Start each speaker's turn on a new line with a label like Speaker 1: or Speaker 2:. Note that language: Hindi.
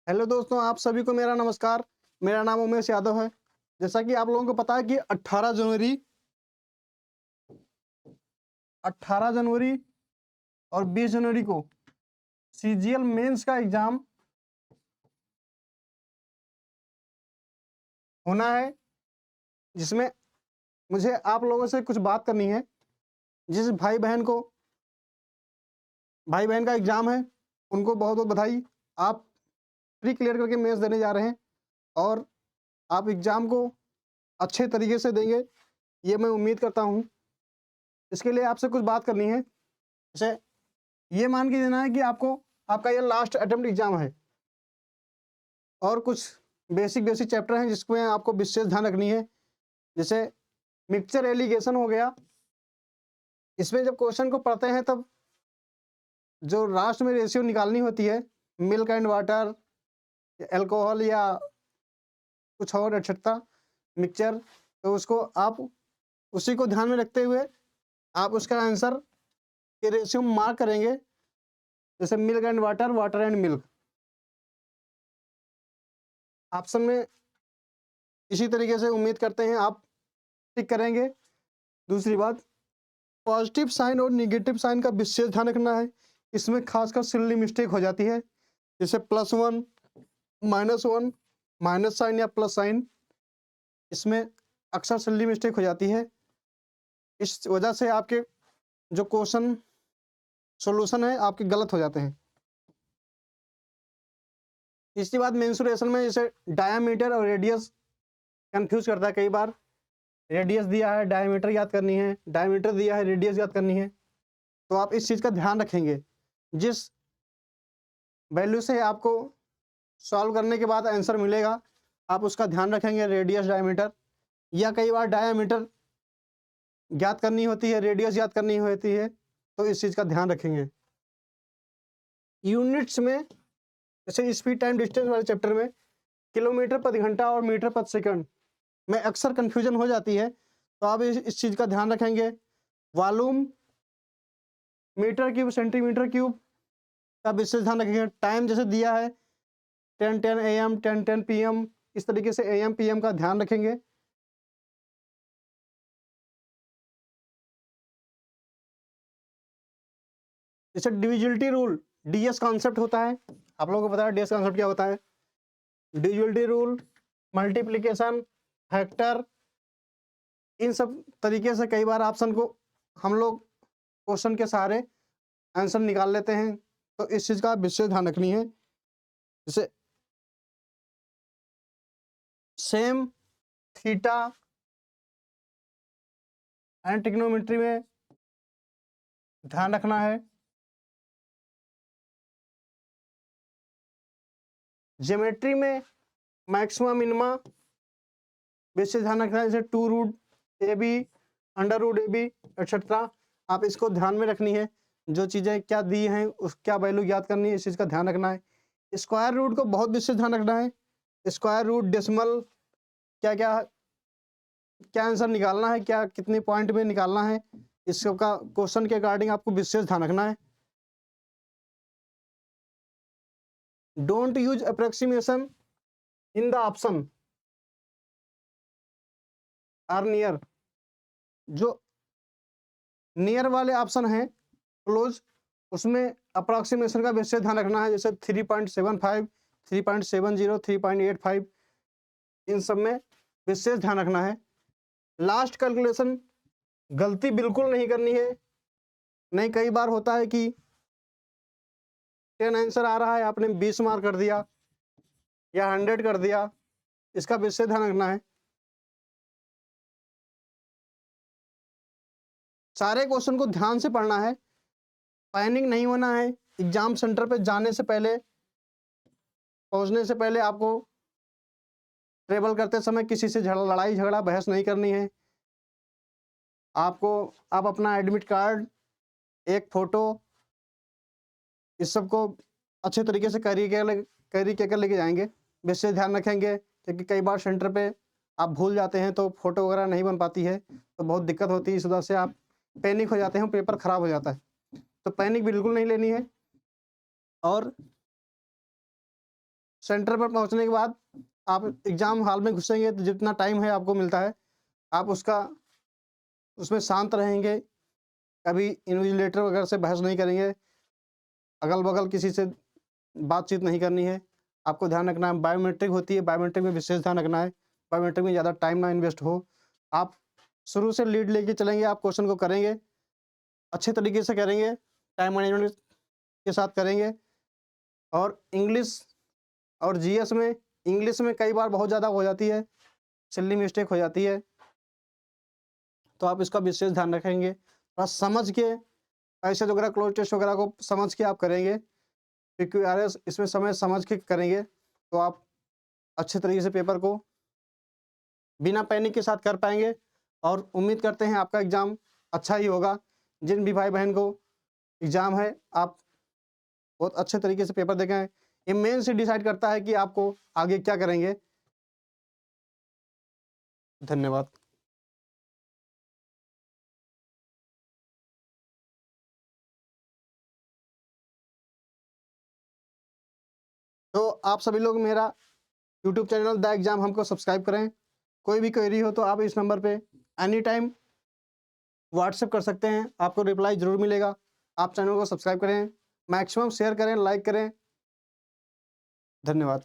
Speaker 1: हेलो दोस्तों, आप सभी को मेरा नमस्कार। मेरा नाम उमेश यादव है। जैसा कि आप लोगों को पता है कि 18 जनवरी और 20 जनवरी को सीजीएल मेंस का एग्जाम होना है, जिसमें मुझे आप लोगों से कुछ बात करनी है। जिस भाई बहन का एग्जाम है, उनको बहुत बहुत बधाई। आप प्री क्लियर करके मेंस देने जा रहे हैं और आप एग्जाम को अच्छे तरीके से देंगे, ये मैं उम्मीद करता हूँ। इसके लिए आपसे कुछ बात करनी है। जैसे ये मान के देना है कि आपका ये लास्ट अटेम्प्ट एग्जाम है और कुछ बेसिक बेसिक चैप्टर हैं जिसमें आपको विशेष ध्यान रखनी है। जैसे मिक्सचर एलिगेशन हो गया। इसमें जब क्वेश्चन को पढ़ते हैं तब जो लास्ट में रेशियो निकालनी होती है, मिल्क एंड वाटर, अल्कोहल या कुछ और एटसेट्रा मिक्सचर, तो उसको आप उसी को ध्यान में रखते हुए आप उसका आंसर के रेशियो मार्क करेंगे। जैसे milk and water, water and milk, option में इसी तरीके से उम्मीद करते हैं आप टिक करेंगे। दूसरी बात, पॉजिटिव साइन और निगेटिव साइन का विशेष ध्यान रखना है। इसमें खासकर सिली मिस्टेक हो जाती है, जैसे +1, -1, माइनस साइन या प्लस साइन, इसमें अक्सर सिली मिस्टेक हो जाती है। इस वजह से आपके जो क्वेश्चन सॉल्यूशन है आपके गलत हो जाते हैं। तीसरी बात, मेंसुरेशन में जैसे डायामीटर और रेडियस कंफ्यूज करता है कई बार। रेडियस दिया है, डायमीटर याद करनी है, डायमीटर दिया है, रेडियस याद करनी है। तो आप इस चीज़ का ध्यान रखेंगे। जिस वैल्यू से आपको सॉल्व करने के बाद आंसर मिलेगा, आप उसका ध्यान रखेंगे, रेडियस, डायमीटर। या कई बार डायमीटर याद करनी होती है, रेडियस याद करनी होती है, तो इस चीज़ का ध्यान रखेंगे। यूनिट्स में जैसे स्पीड टाइम डिस्टेंस वाले चैप्टर में किलोमीटर प्रति घंटा और मीटर प्रति सेकंड में अक्सर कन्फ्यूजन हो जाती है, तो आप इस चीज़ का ध्यान रखेंगे। Volume, metre cube, centimetre cube का विशेष ध्यान रखेंगे। टाइम जैसे दिया है 10:10 AM, 10:10 PM, इस तरीके से AM PM का ध्यान रखेंगे। जैसे डिविजिबिलिटी रूल, डीएस कॉन्सेप्ट होता है, आप लोगों को पता है डीएस कॉन्सेप्ट क्या होता है। डिविजिबिलिटी रूल, मल्टीप्लिकेशन, फैक्टर, इन सब तरीके से कई बार ऑप्शन को हम लोग क्वेश्चन के सहारे आंसर निकाल लेते हैं, तो इस चीज़ का विशेष ध्यान रखनी है। जैसे सेम, थीटा एंड ट्रिग्नोमेट्री में ध्यान रखना है। ज्योमेट्री में मैक्सिमा मिनिमा विशेष ध्यान रखना है। जैसे 2√AB, √AB एटसेट्रा, आप इसको ध्यान में रखनी है। जो चीज़ें क्या दी हैं उस क्या वैल्यू याद करनी है, इस चीज़ का ध्यान रखना है। स्क्वायर रूट को बहुत विशेष ध्यान रखना है। स्क्वायर रूट, डेसिमल, क्या क्या क्या आंसर निकालना है, क्या कितने पॉइंट में निकालना है, इस सब का क्वेश्चन के अकॉर्डिंग आपको विशेष ध्यान रखना है। Don't use approximation in the option are near. जो नियर वाले ऑप्शन हैं क्लोज, उसमें अप्रोक्सीमेशन का विशेष ध्यान रखना है। जैसे 3.75, 3.70, 3.85, इन सब में विशेष ध्यान रखना है। लास्ट कैलकुलेशन गलती बिल्कुल नहीं करनी है। नहीं, कई बार होता है कि 10 आंसर आ रहा है, आपने 20 मार्क कर दिया या 100 कर दिया, इसका विशेष ध्यान रखना है। सारे क्वेश्चन को ध्यान से पढ़ना है, पैनिक नहीं होना है। एग्जाम सेंटर पे जाने से पहले, पहुंचने से पहले आपको ट्रेवल करते समय किसी से लड़ाई झगड़ा बहस नहीं करनी है। आप अपना एडमिट कार्ड, एक फोटो, इस सब को अच्छे तरीके से कैरी कर लेके जाएंगे। विशेष ध्यान रखेंगे, क्योंकि कई बार सेंटर पे आप भूल जाते हैं तो फोटो वगैरह नहीं बन पाती है, तो बहुत दिक्कत होती है। इस वजह से आप पैनिक हो जाते हैं, पेपर खराब हो जाता है। तो पैनिक बिल्कुल नहीं लेनी है। और सेंटर पर पहुँचने के बाद आप एग्ज़ाम हॉल में घुसेंगे तो जितना टाइम है आपको मिलता है, आप उसमें शांत रहेंगे, कभी इन्विजिलेटर वगैरह से बहस नहीं करेंगे, अगल-बगल किसी से बातचीत नहीं करनी है। आपको ध्यान रखना है बायोमेट्रिक होती है, बायोमेट्रिक में विशेष ध्यान रखना है। बायोमेट्रिक में ज़्यादा टाइम ना इन्वेस्ट हो। आप शुरू से लीड लेके चलेंगे, आप क्वेश्चन को करेंगे, अच्छे तरीके से करेंगे, टाइम मैनेजमेंट के साथ करेंगे और इंग्लिश में कई बार बहुत ज़्यादा हो जाती है, सिली मिस्टेक हो जाती है, तो आप इसका विशेष ध्यान रखेंगे। बस समझ के पैसेज वगैरह, क्लोज़ टेस्ट वगैरह को समझ के आप करेंगे। PQRS इसमें समझ के करेंगे, तो आप अच्छे तरीके से पेपर को बिना पैनिक के साथ कर पाएँगे और उम्मीद करते हैं आपका एग्ज़ाम अच्छा ही होगा। जिन भी भाई-बहन को एग्ज़ाम है, आप बहुत अच्छे तरीके से पेपर दें। ये मेंस ही डिसाइड करता है कि आपको आगे क्या करेंगे। धन्यवाद। तो आप सभी लोग मेरा यूट्यूब चैनल द एग्ज़ाम हम को सब्सक्राइब करें। कोई भी क्वेरी हो तो आप इस नंबर पे एनी टाइम व्हाट्सएप कर सकते हैं, आपको रिप्लाई ज़रूर मिलेगा। आप चैनल को सब्सक्राइब करें, मैक्सिमम शेयर करें, लाइक करें। धन्यवाद।